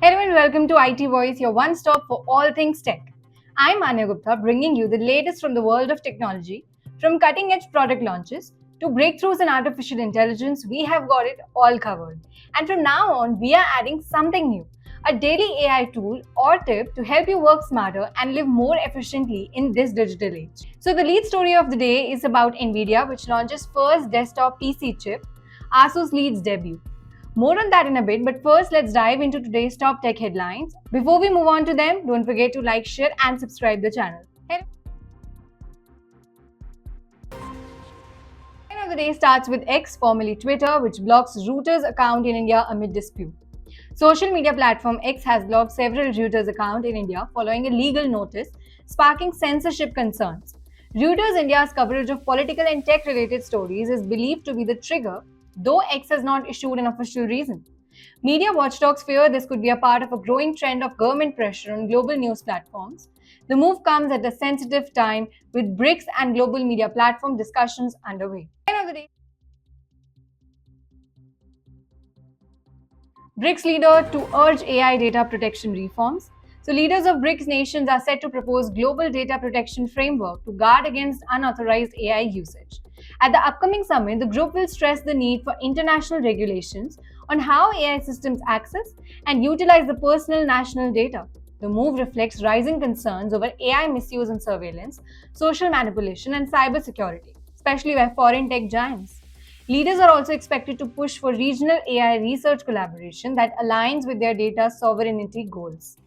Hello and welcome to IT Voice, your one stop for all things tech. I'm Anya Gupta, bringing you the latest from the world of technology, from cutting edge product launches to breakthroughs in artificial intelligence. We have got it all covered. And from now on, we are adding something new, a daily AI tool or tip to help you work smarter and live more efficiently in this digital age. So, the lead story of the day is about Nvidia, which launches first desktop PC chip, Asus leads debut. More on that in a bit, but first let's dive into today's top tech headlines. Before we move on to them, don't forget to like, share and subscribe the channel. Headline of the day starts with X, formerly Twitter, which blocks Reuters account in India amid dispute. Social media platform X has blocked several Reuters accounts in India following a legal notice, sparking censorship concerns. Reuters India's coverage of political and tech-related stories is believed to be the trigger, though X has not issued an official reason. Media watchdogs fear this could be a part of a growing trend of government pressure on global news platforms. The move comes at a sensitive time with BRICS and global media platform discussions underway. End of the day. BRICS leader to urge AI data protection reforms. So, leaders of BRICS nations are set to propose global data protection framework to guard against unauthorized AI usage. At the upcoming summit, the group will stress the need for international regulations on how AI systems access and utilize the personal national data. The move reflects rising concerns over AI misuse and surveillance, social manipulation, and cybersecurity, especially by foreign tech giants. Leaders are also expected to push for regional AI research collaboration that aligns with their data sovereignty goals.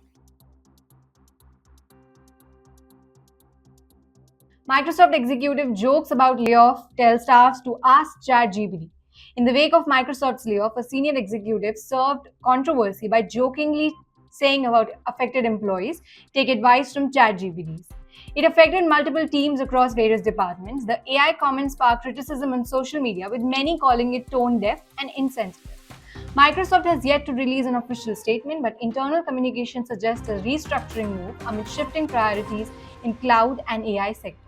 Microsoft executive jokes about layoff, tell staffs to ask ChatGPT. In the wake of Microsoft's layoff, a senior executive served controversy by jokingly saying about affected employees, take advice from ChatGPTs. It affected multiple teams across various departments. The AI comment sparked criticism on social media, with many calling it tone deaf and insensitive. Microsoft has yet to release an official statement, but internal communication suggests a restructuring move amid shifting priorities in cloud and AI sectors.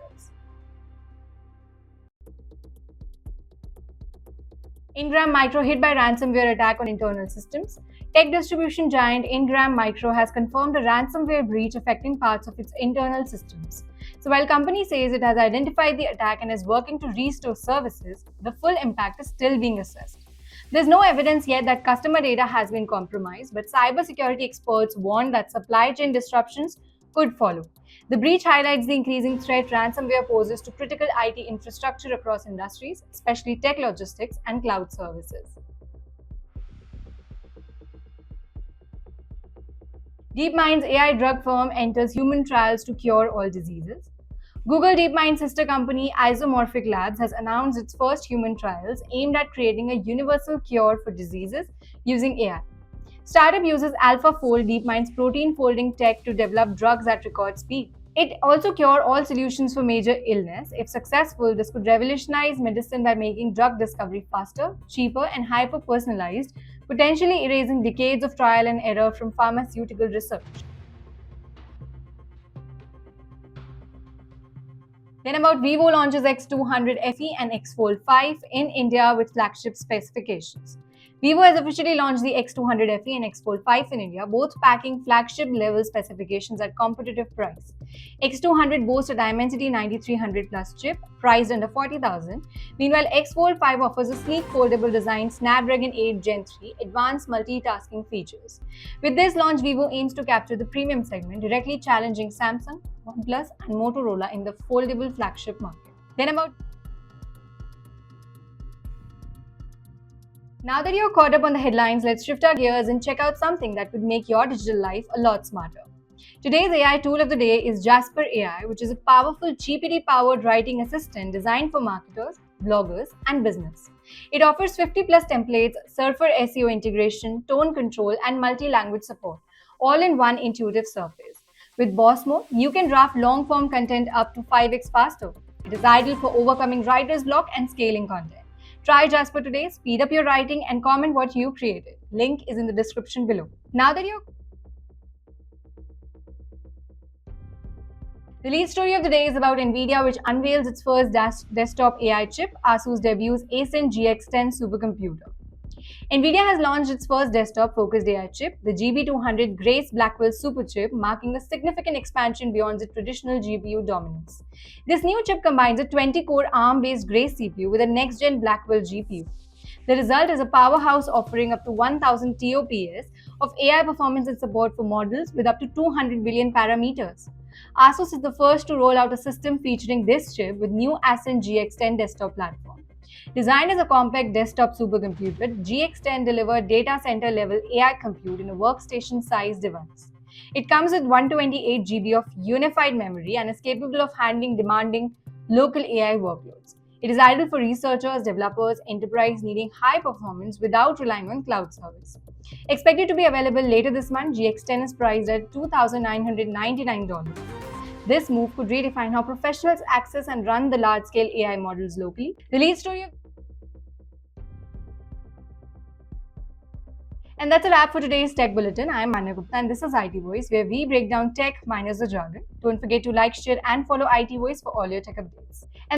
Ingram Micro hit by ransomware attack on internal systems. Tech distribution giant Ingram Micro has confirmed a ransomware breach affecting parts of its internal systems. So while company says it has identified the attack and is working to restore services, the full impact is still being assessed. There's no evidence yet that customer data has been compromised, but cybersecurity experts warn that supply chain disruptions could follow. The breach highlights the increasing threat ransomware poses to critical IT infrastructure across industries, especially tech logistics and cloud services. DeepMind's AI drug firm enters human trials to cure all diseases. Google DeepMind's sister company Isomorphic Labs has announced its first human trials aimed at creating a universal cure for diseases using AI. Startup uses AlphaFold, DeepMind's protein folding tech, to develop drugs at record speed. It also cures all solutions for major illness. If successful, this could revolutionize medicine by making drug discovery faster, cheaper, and hyper personalized, potentially erasing decades of trial and error from pharmaceutical research. Then about Vivo launches X200 FE and X Fold 5 in India with flagship specifications. Vivo has officially launched the X200 FE and X Fold 5 in India, both packing flagship level specifications at competitive price. X200 boasts a Dimensity 9300 Plus chip, priced under 40,000. Meanwhile, X Fold 5 offers a sleek foldable design, Snapdragon 8 Gen 3, advanced multitasking features. With this launch, Vivo aims to capture the premium segment, directly challenging Samsung, OnePlus, and Motorola in the foldable flagship market. Now that you're caught up on the headlines, let's shift our gears and check out something that could make your digital life a lot smarter. Today's AI tool of the day is Jasper AI, which is a powerful GPT-powered writing assistant designed for marketers, bloggers, and business. It offers 50 plus templates, Surfer SEO integration, tone control, and multi-language support, all in one intuitive surface. With Boss Mode, you can draft long-form content up to 5x faster. It is ideal for overcoming writer's block and scaling content. Try Jasper today, speed up your writing, and comment what you created. Link is in the description below. The lead story of the day is about Nvidia, which unveils its first desktop AI chip, Asus debuts Ascend GX10 supercomputer. NVIDIA has launched its first desktop-focused AI chip, the GB200 Grace Blackwell Superchip, marking a significant expansion beyond its traditional GPU dominance. This new chip combines a 20-core ARM-based Grace CPU with a next-gen Blackwell GPU. The result is a powerhouse offering up to 1000 TOPS of AI performance and support for models with up to 200 billion parameters. Asus is the first to roll out a system featuring this chip with new Ascend GX10 desktop platform. Designed as a compact desktop supercomputer, GX10 delivered data center level AI compute in a workstation sized device. It comes with 128 GB of unified memory and is capable of handling demanding local AI workloads. It is ideal for researchers, developers, enterprise needing high performance without relying on cloud service. Expected to be available later this month, GX10 is priced at $2,999. This move could redefine how professionals access and run the large-scale AI models locally. The lead story of And that's a wrap for today's Tech Bulletin. I'm Manya Gupta and this is IT Voice, where we break down tech minus the jargon. Don't forget to like, share, and follow IT Voice for all your tech updates. And